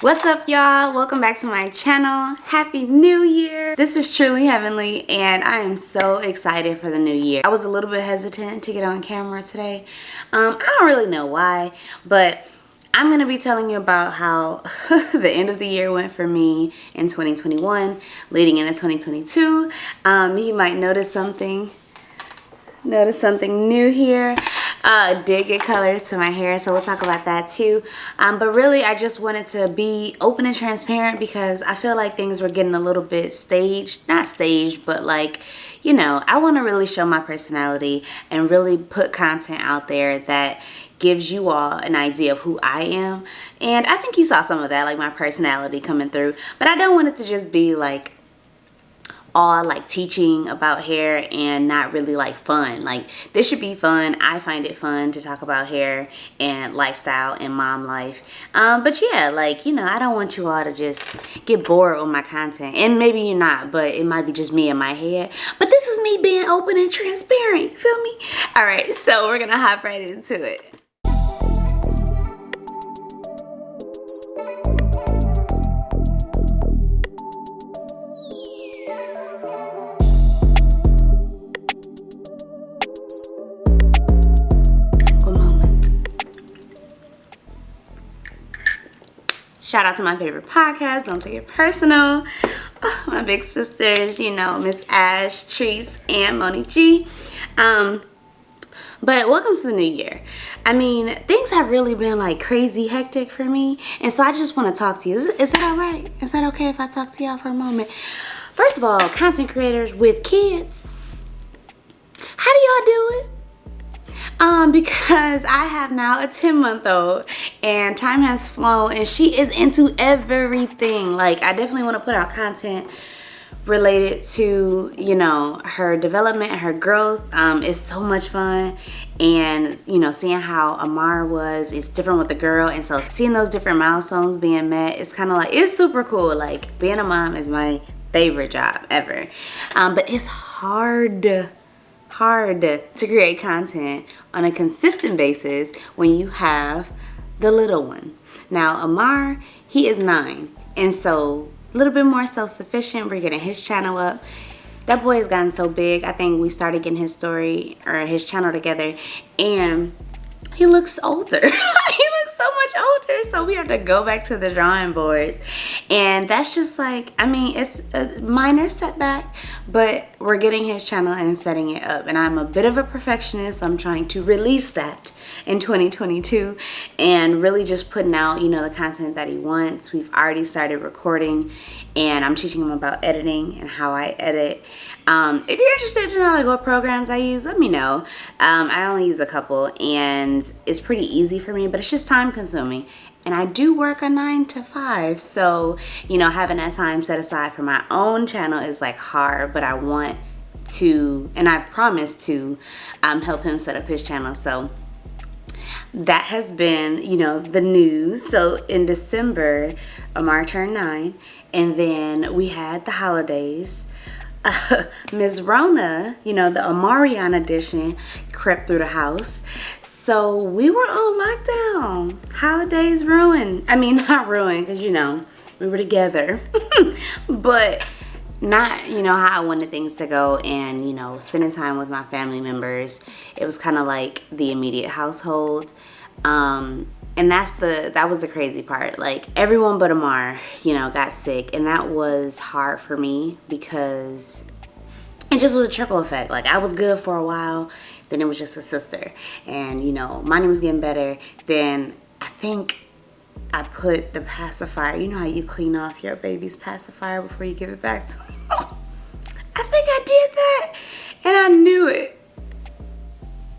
What's up, y'all? Welcome back to my channel. Happy New Year. This is TrulyHVynLeigh and I am so excited for the new year. I was a little bit hesitant to get on camera today. I don't really know why, but I'm gonna be telling you about how the end of the year went for me in 2021 leading into 2022. You might notice something new here. Did get colors to my hair, so we'll talk about that too. But really, I just wanted to be open and transparent because I feel like things were getting a little bit staged. Not staged, but like, you know, I want to really show my personality and really put content out there that gives you all an idea of who I am. And I think you saw some of that, like my personality coming through. But I don't want it to just be like all like teaching about hair and not really like fun. Like, this should be fun. I find it fun to talk about hair and lifestyle and mom life. But yeah, like, you know, I don't want you all to just get bored with my content. And maybe you're not, but it might be just me in my head. But this is me being open and transparent, you feel me? All right, so we're gonna hop right into it. Shout out to my favorite podcast, Don't Take It Personal. Oh, my big sisters, you know, Miss Ash, Treese, and Moni G. But welcome to the new year. I mean, things have really been like crazy hectic for me. And so I just want to talk to you. Is that all right? Is that okay if I talk to y'all for a moment? First of all, content creators with kids, how do y'all do it? Because I have now a 10-month-old and time has flown and she is into everything. Like, I definitely want to put out content related to, you know, her development, her growth. It's so much fun. And, you know, seeing how Amar was, it's different with the girl. And so seeing those different milestones being met, it's kind of like, it's super cool. Like, being a mom is my favorite job ever. But it's hard to create content on a consistent basis when you have the little one. Now, Amar, he is 9, and so a little bit more self-sufficient. We're getting his channel up. That boy has gotten so big. I think we started getting his channel together, and he looks older. He looks so much older, so we have to go back to the drawing boards. And that's just like, I mean, it's a minor setback, but we're getting his channel and setting it up. And I'm a bit of a perfectionist, so I'm trying to release that in 2022 and really just putting out, you know, the content that he wants. We've already started recording, and I'm teaching him about editing and how I edit. If you're interested to know like what programs I use, let me know. I only use a couple and it's pretty easy for me, but it's just time consuming. And I do work a 9 to 5. So, you know, having that time set aside for my own channel is like hard, but I want to, and I've promised to help him set up his channel. So that has been, you know, the news. So in December, Amar turned 9, and then we had the holidays. Ms. Rona, you know, the Amarian edition, crept through the house. So we were on lockdown. Holidays ruined. I mean, not ruined, because, you know, we were together. But not, you know, how I wanted things to go. And, you know, spending time with my family members. It was kind of like the immediate household. And that was the crazy part. Like, everyone but Amar, you know, got sick, and that was hard for me because it just was a trickle effect. Like, I was good for a while, then it was just a sister, and, you know, Monty was getting better. Then I think I put the pacifier. You know how you clean off your baby's pacifier before you give it back to him? I think I did that, and I knew it.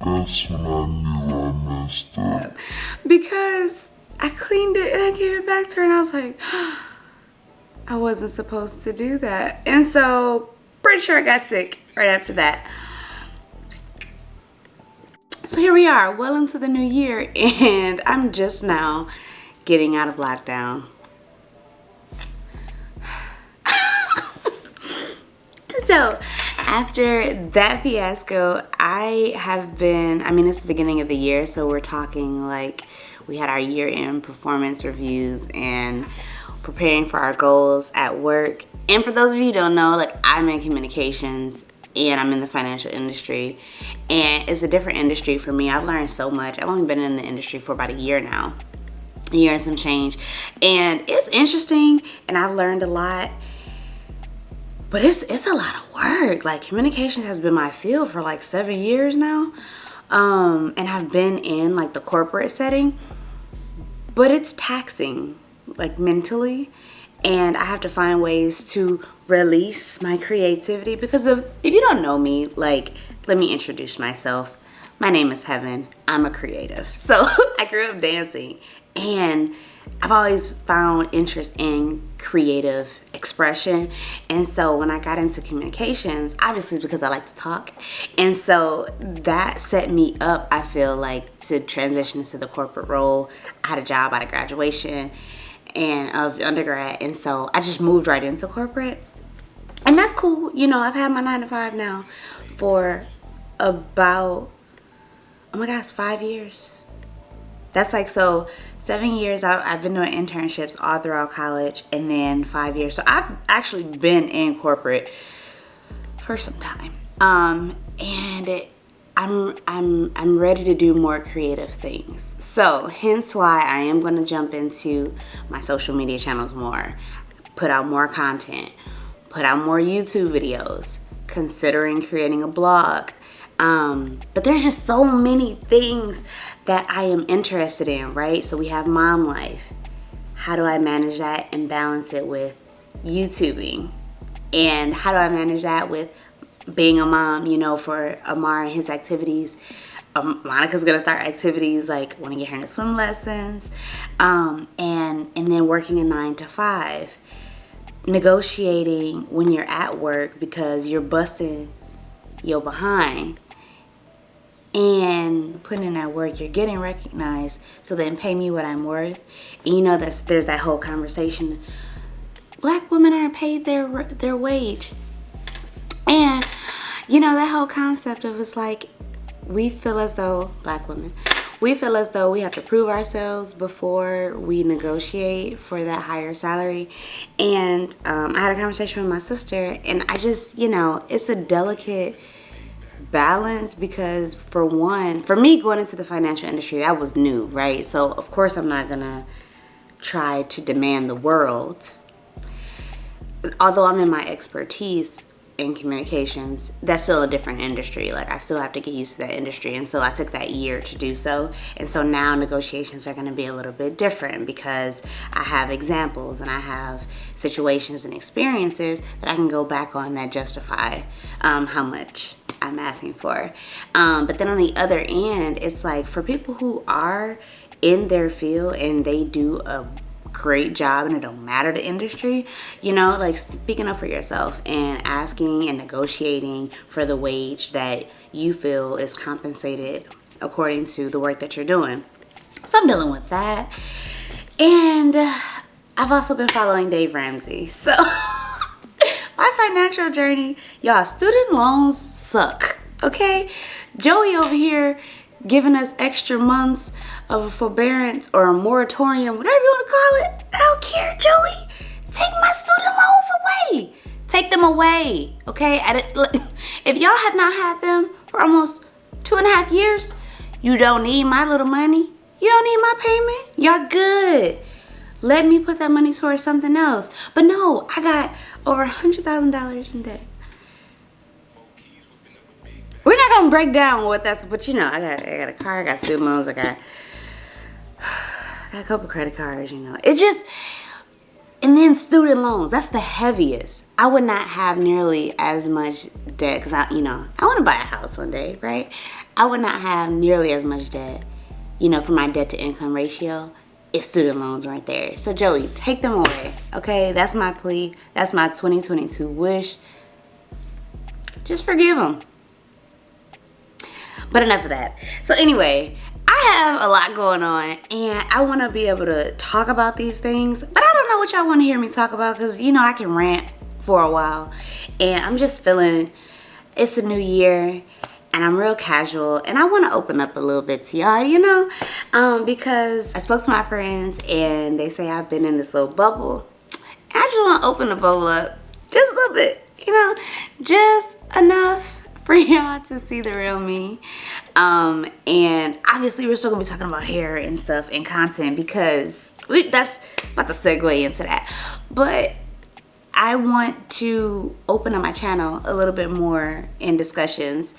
That's when I knew I messed up. Because I cleaned it and I gave it back to her, and I was like, I wasn't supposed to do that. And so, pretty sure I got sick right after that. So here we are, well into the new year, and I'm just now getting out of lockdown. So, after that fiasco, I have been, I mean, it's the beginning of the year, so we're talking like we had our year-end performance reviews, and preparing for our goals at work. And for those of you who don't know, like, I'm in communications and I'm in the financial industry, and it's a different industry for me. I've learned so much. I've only been in the industry for about a year now, a year and some change, and it's interesting and I've learned a lot, but it's a lot of work. Like, communications has been my field for like 7 years now, and I've been in like the corporate setting, but it's taxing, like, mentally, and I have to find ways to release my creativity. Because if you don't know me, like, let me introduce myself. My name is Heaven. I'm a creative. So I grew up dancing, and I've always found interest in creative expression. And so when I got into communications, obviously because I like to talk, and so that set me up, I feel like, to transition into the corporate role. I had a job out of graduation and of undergrad, and so I just moved right into corporate, and that's cool. You know, I've had my 9 to 5 now for about, oh my gosh, 5 years. That's like, so 7 years. I've been doing internships all throughout college, and then 5 years. So I've actually been in corporate for some time, and I'm ready to do more creative things. So hence why I am going to jump into my social media channels more, put out more content, put out more YouTube videos, considering creating a blog. But there's just so many things that I am interested in, right? So we have mom life. How do I manage that and balance it with YouTubing? And how do I manage that with being a mom, you know, for Amar and his activities? Monica's gonna start activities, like, want to get her into swim lessons, and then working a 9 to 5, negotiating when you're at work because you're busting your behind, and putting in that work, you're getting recognized, so then pay me what I'm worth. And you know, there's that whole conversation, Black women aren't paid their wage. And you know, that whole concept of, it's like, we feel as though, Black women, we feel as though we have to prove ourselves before we negotiate for that higher salary. And I had a conversation with my sister, and I just, you know, it's a delicate balance, because for one, for me, going into the financial industry, that was new, right? So of course I'm not gonna try to demand the world, although I'm in my expertise in communications. That's still a different industry. Like, I still have to get used to that industry, and so I took that year to do so. And so now negotiations are going to be a little bit different, because I have examples and I have situations and experiences that I can go back on that justify how much I'm asking for. But then on the other end, it's like, for people who are in their field and they do a great job and it don't matter the industry, you know, like, speaking up for yourself and asking and negotiating for the wage that you feel is compensated according to the work that you're doing. So I'm dealing with that. And I've also been following Dave Ramsey. So my financial journey, y'all, student loans suck, okay? Joey over here giving us extra months of a forbearance or a moratorium, whatever you want to call it. I don't care, Joey. Take my student loans away. Take them away, okay? If y'all have not had them for almost 2.5 years, you don't need my little money. You don't need my payment. Y'all good. Let me put that money towards something else. But no, I got over $100,000 in debt. We're not gonna break down what that's, but you know, I got a car, I got student loans, I got a couple credit cards, you know. It's just, and then student loans, that's the heaviest. I would not have nearly as much debt, because I want to buy a house one day, right? I would not have nearly as much debt, you know, for my debt to income ratio if student loans weren't there. So Joey, take them away, okay? That's my plea. That's my 2022 wish. Just forgive them. But enough of that. So anyway, I have a lot going on, and I want to be able to talk about these things, but I don't know what y'all want to hear me talk about, because, you know, I can rant for a while, and I'm just feeling it's a new year, and I'm real casual, and I want to open up a little bit to y'all, you know, because I spoke to my friends, and they say I've been in this little bubble, I just want to open the bowl up just a little bit, you know, just enough for y'all to see the real me. And obviously we're still gonna be talking about hair and stuff and content because that's about to segue into that. But I want to open up my channel a little bit more in discussions.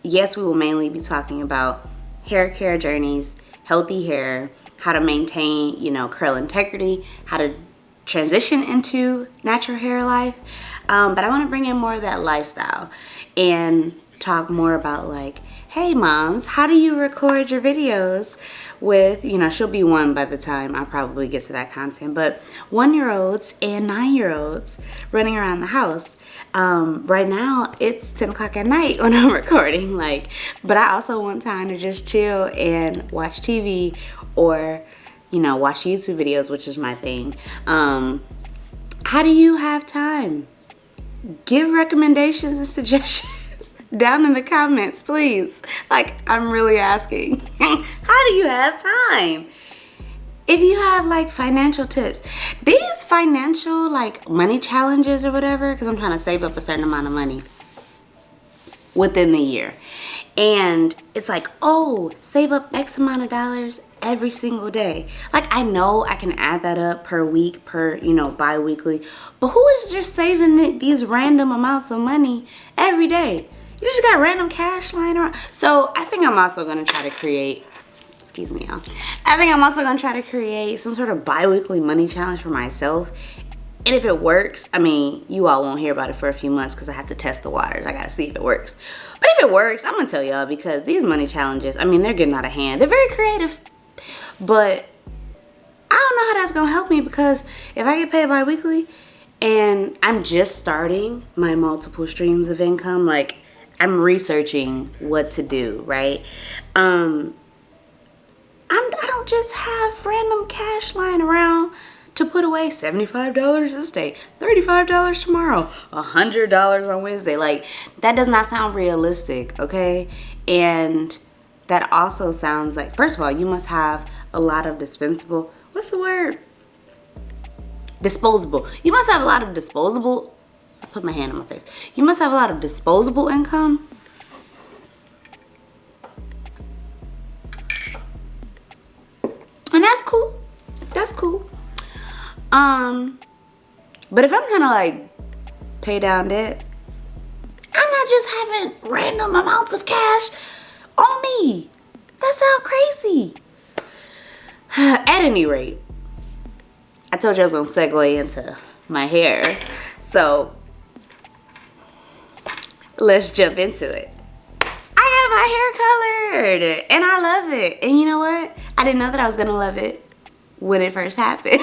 Yes, we will mainly be talking about hair care journeys, healthy hair, how to maintain, you know, curl integrity, how to transition into natural hair life. But I want to bring in more of that lifestyle and talk more about like, hey moms, how do you record your videos with, you know, she'll be 1 by the time I probably get to that content, but 1-year-olds and 9-year-olds running around the house. Right now it's 10 o'clock at night when I'm recording, like, but I also want time to just chill and watch TV or, you know, watch YouTube videos, which is my thing. How do you have time? Give recommendations and suggestions down in the comments, please. Like, I'm really asking. How do you have time? If you have like financial tips, these financial like money challenges or whatever, because I'm trying to save up a certain amount of money within the year. And it's like, oh, save up X amount of dollars every single day. Like, I know I can add that up per week, per, you know, bi-weekly. But who is just saving these random amounts of money every day? You just got random cash lying around. So I think I'm also going to try to create, excuse me, y'all. I think I'm also going to try to create some sort of bi-weekly money challenge for myself. And if it works, I mean, you all won't hear about it for a few months because I have to test the waters. I got to see if it works. But if it works, I'm going to tell y'all because these money challenges, I mean, they're getting out of hand. They're very creative. But I don't know how that's going to help me because if I get paid bi-weekly and I'm just starting my multiple streams of income, like I'm researching what to do, right? I don't just have random cash lying around to put away. $75 this day, $35 tomorrow, $100 on Wednesday. Like, that does not sound realistic, okay? And that also sounds like, first of all, you must have a lot of dispensable, what's the word? Disposable. You must have a lot of disposable, I put my hand on my face. You must have a lot of disposable income. And that's cool. That's cool. But if I'm trying to like pay down debt, I'm not just having random amounts of cash on me. That sounds crazy. At any rate, I told you I was gonna segue into my hair. So let's jump into it. I got my hair colored and I love it. And you know what? I didn't know that I was gonna love it when it first happened.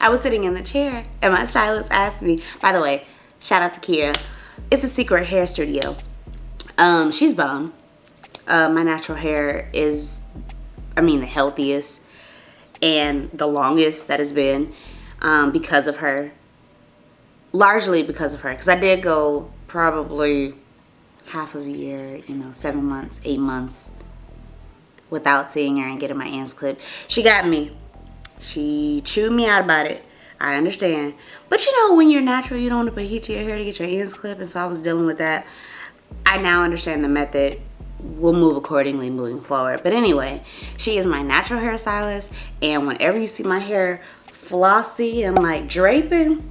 I was sitting in the chair and my stylist asked me, by the way, shout out to Kia. It's a secret hair studio. She's bomb. My natural hair is, I mean, the healthiest and the longest that it's been because of her. Largely because of her. Because I did go probably half of a year, you know, 7 months, 8 months without seeing her and getting my ends clipped. She got me. She chewed me out about it. I understand. But you know, when you're natural, you don't want to put heat to your hair to get your ends clipped. And so I was dealing with that. I now understand the method. We'll move accordingly moving forward. But anyway, she is my natural hairstylist. And whenever you see my hair flossy and like draping,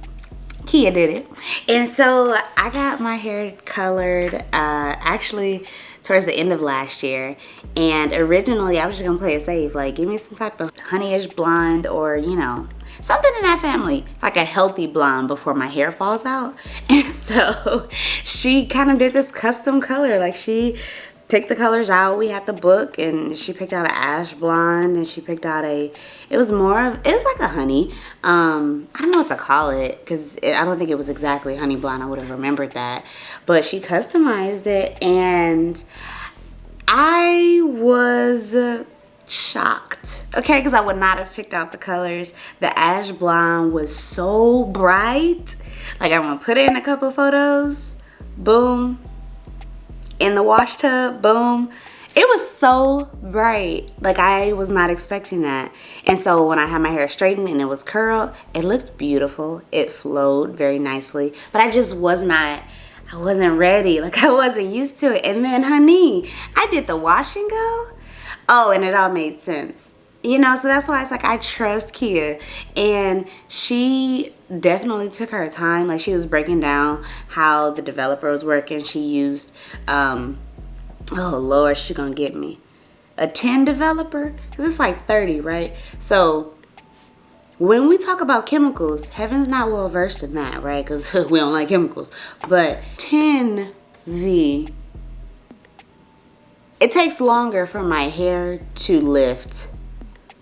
Kia did it. And so I got my hair colored actually towards the end of last year. And originally I was just gonna play it safe, like give me some type of honeyish blonde or, you know, something in that family, like a healthy blonde before my hair falls out. And so she kind of did this custom color. Like she picked the colors out. We had the book and she picked out an ash blonde and she picked out it was like a honey. I don't know what to call it because I don't think it was exactly honey blonde. I would have remembered that. But she customized it and I was shocked, okay, because I would not have picked out the colors. The ash blonde was so bright. Like, I'm gonna put it in a couple photos. Boom. In the wash tub. Boom. It was so bright. Like, I was not expecting that. And so when I had my hair straightened and it was curled, it looked beautiful. It flowed very nicely. But I just I wasn't ready. Like, I wasn't used to it. And then, honey, I did the wash and go. Oh, and it all made sense. You know, so that's why it's like I trust Kia. And she definitely took her time. Like, she was breaking down how the developer was working. She used, oh Lord, she gonna get me. A 10 developer? Because it's like 30, right? So when we talk about chemicals, Heaven's not well versed in that, right? Because we don't like chemicals. But 10V, it takes longer for my hair to lift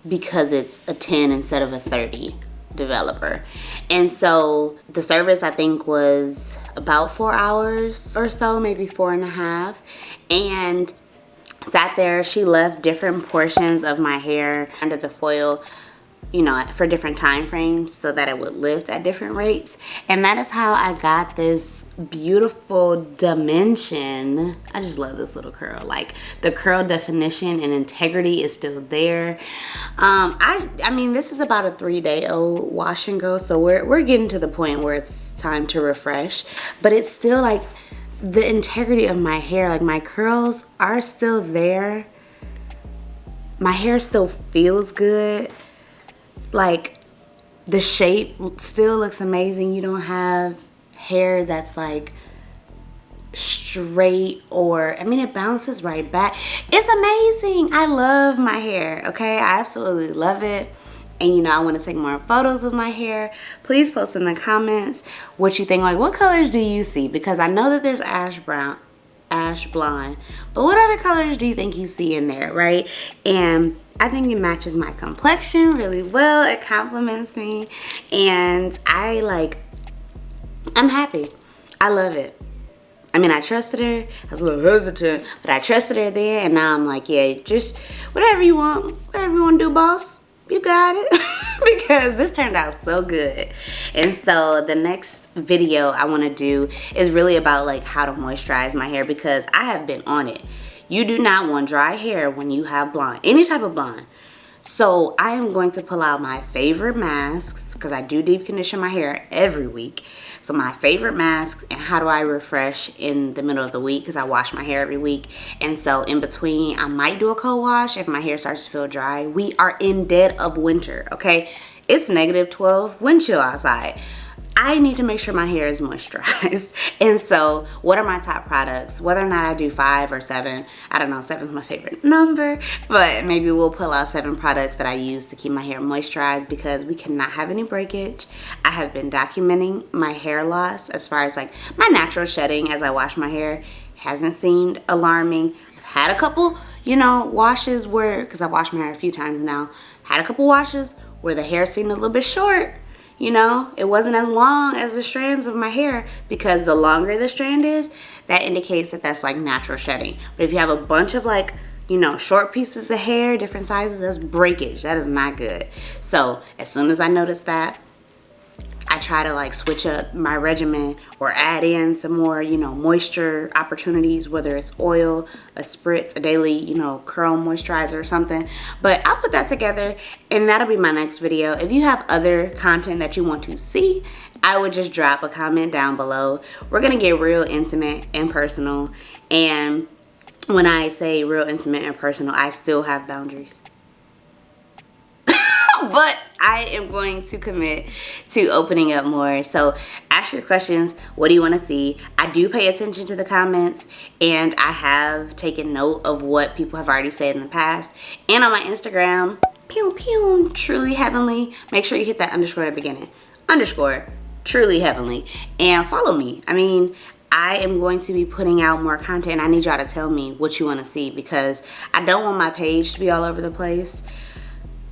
because it's a 10 instead of a 30 developer. And so the service, I think, was about 4 hours or so, maybe 4.5. And sat there, she left different portions of my hair under the foil, you know, for different time frames so that it would lift at different rates. And that is how I got this beautiful dimension. I just love this little curl. Like, the curl definition and integrity is still there. I mean, this is about a 3-day-old wash and go, so we're getting to the point where it's time to refresh. But it's still like the integrity of my hair, like my curls are still there. My hair still feels good. Like, the shape still looks amazing. You don't have hair that's like straight, or I mean, it bounces right back. It's amazing. I love my hair, okay? I absolutely love it. And you know, I want to take more photos of my hair. Please post in the comments what you think. Like, what colors do you see? Because I know that there's ash brown, ash blonde, but what other colors do you think you see in there, right? And I think it matches my complexion really well. It compliments me, and I'm happy. I love it. I mean, I trusted her. I was a little hesitant, but I trusted her there, and now I'm like, yeah, just whatever you want to do, boss. You got it. Because this turned out so good. And so the next video I want to do is really about like how to moisturize my hair, because I have been on it. You do not want dry hair when you have blonde, any type of blonde. So I am going to pull out my favorite masks, because I do deep condition my hair every week. So my favorite masks and how do I refresh in the middle of the week, because I wash my hair every week. And so in between, I might do a cold wash if my hair starts to feel dry. We are in dead of winter, okay? It's -12 wind chill outside. I need to make sure my hair is moisturized. And so what are my top products? Whether or not I do 5 or 7, I don't know, 7 is my favorite number, but maybe we'll pull out 7 products that I use to keep my hair moisturized, because we cannot have any breakage. I have been documenting my hair loss as far as like my natural shedding as I wash my hair. Hasn't seemed alarming. I've had a couple, you know, washes where, because I wash my hair a few times now, had a couple washes where the hair seemed a little bit short. You know, it wasn't as long as the strands of my hair, because the longer the strand is, that indicates that that's like natural shedding. But if you have a bunch of like, you know, short pieces of hair, different sizes, that's breakage. That is not good. So as soon as I notice that, I try to like switch up my regimen or add in some more, you know, moisture opportunities, whether it's oil, a spritz, a daily, you know, curl moisturizer or something. But I'll put that together and that'll be my next video. If you have other content that you want to see, I would just drop a comment down below. We're gonna get real intimate and personal. And when I say real intimate and personal, I still have boundaries. But I am going to commit to opening up more. So ask your questions. What do you want to see? I do pay attention to the comments, and I have taken note of what people have already said in the past. And on my Instagram, pew pew, TrulyHVynLeigh. Make sure you hit that underscore at the beginning. Underscore TrulyHVynLeigh. And follow me. I mean, I am going to be putting out more content. I need y'all to tell me what you want to see, because I don't want my page to be all over the place,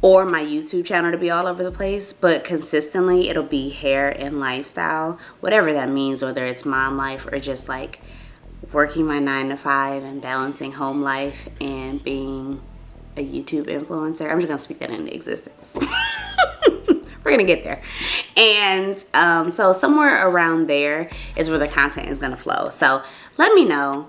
or my YouTube channel to be all over the place, but consistently it'll be hair and lifestyle, whatever that means, whether it's mom life or just like working my 9 to 5 and balancing home life and being a YouTube influencer. I'm just gonna speak that into existence. We're gonna get there. And so somewhere around there is where the content is gonna flow. So let me know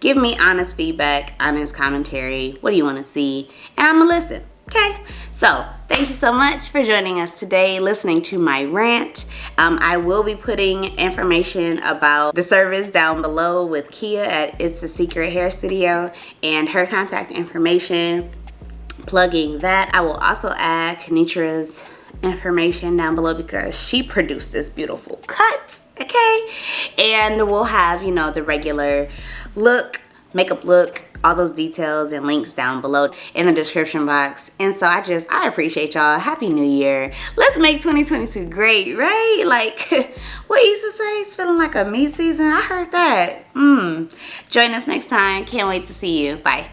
Give me honest feedback, honest commentary. What do you want to see? And I'm going to listen. Okay, so thank you so much for joining us today, listening to my rant. I will be putting information about the service down below with Kia at It's a Secret Hair Studio and her contact information, plugging that. I will also add Kenitra's information down below because she produced this beautiful cut, okay? And we'll have, you know, the regular look, makeup look, all those details and links down below in the description box. And so I appreciate y'all. Happy New Year. Let's make 2022 great, right? Like what you used to say, it's feeling like a me season. I heard that. Join us next time. Can't wait to see you. Bye.